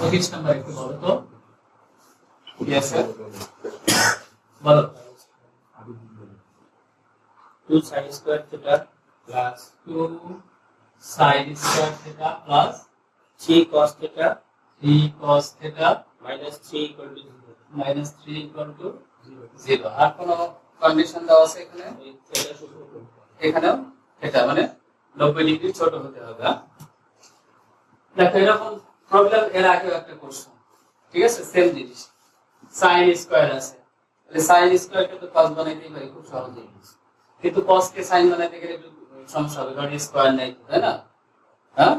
25 number একটু বলো তো কি আছে বলো 2 sin square theta plus 2 sin square theta plus 3 cos theta minus 3 equal to 0 আর কোন কন্ডিশন দেওয়া আছে এখানে এখানেও থিটা মানে 90 ডিগ্রি ছোট হতে হবে দেখো এরকম প্রবলেম এর আগে একটা কোশ্চেন ঠিক আছে সেম জিনিস sin স্কয়ার আছে তাহলে sin স্কয়ার কে তো cos বানাইতেই পারি খুব সহজেই কিন্তু cos কে sin বানাইতে গেলে একটু সমস্যা হবে কারণ স্কয়ার নাই তাই না হ্যাঁ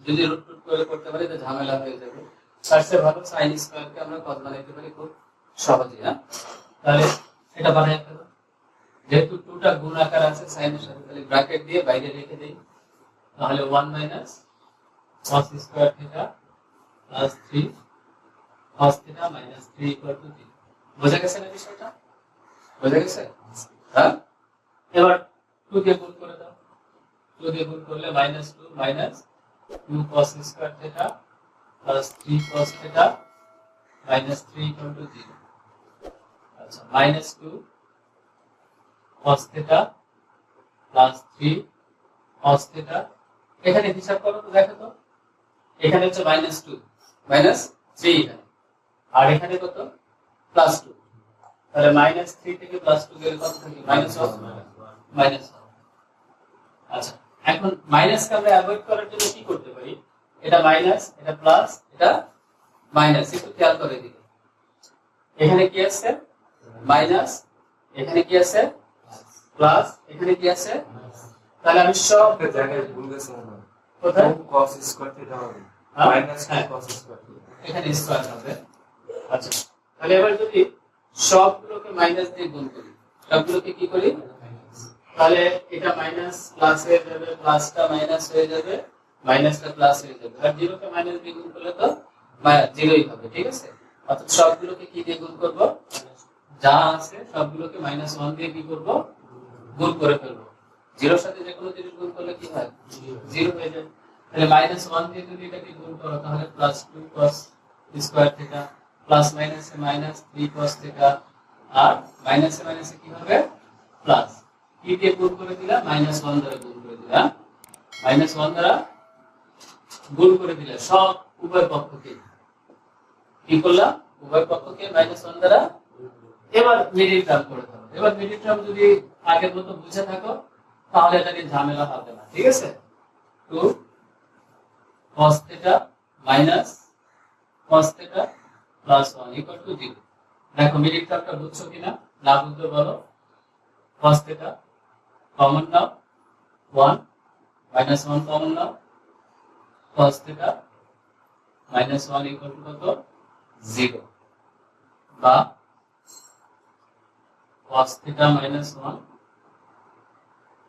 যদি রুট রুট করে করতে পারি তো ঝামেলা হয়ে যাবে তার চেয়ে ভালো sin স্কয়ার কে আমরা cos বানাইতে পারি খুব সহজেই হ্যাঁ তাহলে এটা বানাই ফেলো যেহেতু 2 টা গুণ আকার আছে sin এর সাথে তাহলে ব্র্যাকেট দিয়ে বাইরে রেখে দেই তাহলে 1 minus cos square theta plus 3 cos theta minus 3 equal to 0 বোঝা গেছে না বিষয়টা বোঝা গেছে হ্যাঁ এবার 2 দিয়ে গুণ করে দাও 2 দিয়ে গুণ করলে minus 2 minus 2 cos square theta plus 3 cos theta minus 3 equal to 0 আচ্ছা minus 2 cos theta plus 3 cos theta এখানে হিসাব করো তো দেখো তো এখানে হচ্ছে মাইনাস 2 মাইনাস 3 এখানে আর এখানে কত প্লাস 2 তাহলে মাইনাস 3 থেকে প্লাস 2 গেলে কত থাকে মাইনাস 1 মাইনাস 1 আচ্ছা এখন মাইনাস কে আমরা অ্যাভয়েড করার জন্য কি করতে পারি এটা মাইনাস এটা প্লাস এটা মাইনাস একটু খেয়াল করে দিই এখানে কি আছে মাইনাস এখানে কি আছে প্লাস এখানে কি আছে তাহলে আমি সব জায়গায় ভুল গেছি কোথায় cos স্কয়ার থিটা হবে মাইনাস cos স্কয়ার এখানে স্কয়ার হবে আচ্ছা তাহলে এবার যদি সবগুলোকে মাইনাস দিয়ে গুণ করি সবগুলোকে কি করি তাহলে এটা মাইনাস প্লাস হয়ে যাবে প্লাসটা মাইনাস হয়ে যাবে মাইনাসটা প্লাস হয়ে যাবে আর জিরো কে মাইনাস দিয়ে গুণ করলে তো জিরোই হবে ঠিক আছে অর্থাৎ সবগুলোকে কি দিয়ে গুণ করব যা আছে সবগুলোকে -1 দিয়ে কি করব গুণ করে ফেলবো জিরোর সাথে যে কোনো জিনিস গুণ করলে কি হয় 0 হয়ে যায় তাহলে -1 দিয়ে যদি এটাকে গুণ করো তাহলে +2 cos স্কয়ার থিটা প্লাস মাইনাসে -3 cos থিটা আর মাইনাসে মাইনাসে কি হবে প্লাস কি দিয়ে গুণ করে দিলা -1 দ্বারা গুণ করে দিলা -1 দ্বারা গুণ করে দিলে সব উভয় পক্ষকে কি করলাম উভয় পক্ষকে -1 দ্বারা এবার মিডিল টার্ম করে দাও এবার মিডিল টার্ম যদি আগের মতো বুঝে থাকো তাহলে এটা নিয়ে ঝামেলা হবে না ঠিক আছে 2 cos θ minus cos θ plus 1 equal to 0 দেখো মিডিল টার্মটা বুঝছো কিনা না বুঝলে বলো cos θ common now 1 -1 common now cos θ -1 equal to কত 0 বা cos θ -1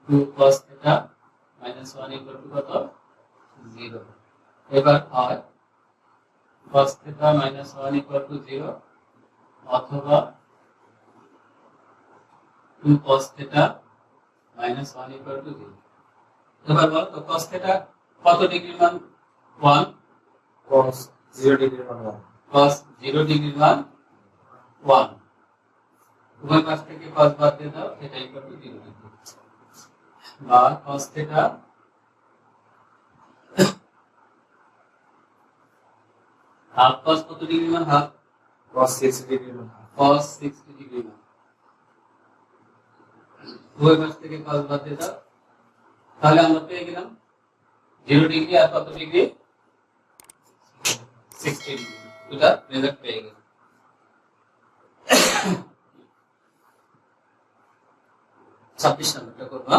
2 cos θ -1 equal to কত 0 এবার হয় cos θ -1 equal to 0 অথবা 2 cos θ -1 equal to 0 এবার বলো তো cos θ কত ডিগ্রি মান 1 cos 0 ডিগ্রি মান 1 cos 0 ডিগ্রি মান 1 উভয় পাশ থেকে cos বাদ দিয়ে দাও θ equal to 0 ডিগ্রি বা cos θ হাফ cos কত ডিগ্রি মান হাফ cos 60 ডিগ্রি মান cos 60 ডিগ্রি মান উভয় পাশ থেকে cos বাদ দিয়ে দাও তাহলে আমরা পেয়ে গেলাম 0 ডিগ্রি আর কত ডিগ্রি 60 ডিগ্রি দুটো রেজাল্ট পেয়ে গেলাম 26 নম্বরটা করব